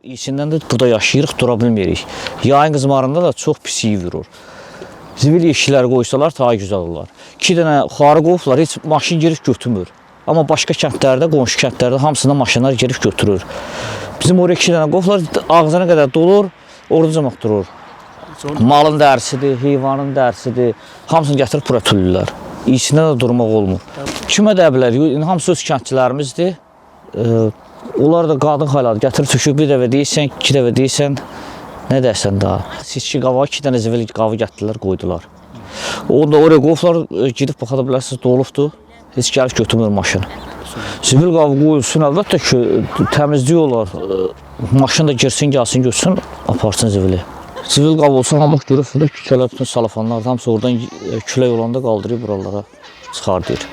İçindən də burada yaşayırıq, dura bilmirik. Yayın qızmarında da çox pis iyi vurur. Zibil yeşikləri qoysalar daha gözəl olar. 2 dənə xarı qovublar, heç maşın girib götürmür. Amma başqa kəndlərdə, qonşu kəndlərdə hamısında maşınlar girib götürür. Bizim oraya 2 dənə qovublar, ağzına qədər dolur, orada cəmaq durur. Malın dərisidir, heyvanın dərisidir, hamısını gətirib bura tüllürlər. İçində də durmaq olmur. Kimə də bilər, hamısı öz kəndçilərimizdir. Onlar da qadın xayladı, gətirib töküb bir dəvə deyirsən, 2 dəvə deyirsən, nə deyirsən daha. Seçki qavağa 2 dənə zibil qavı gətirdilər, qoydular. Onda oraya qovublar, gidib baxa bilərsiniz, dolubdur. Heç gəlib götürmür maşın. Zibil qavı qoyulsun, əlbəttə ki, təmizlik olar. Maşın da girsin, gəlsin, götürsün, aparsın zibili. Zibil qavı olsa, hamıq görürsün də küçələr, bütün salafanlar, hamısı oradan külək olanda qaldırıb buralara çıxar deyir.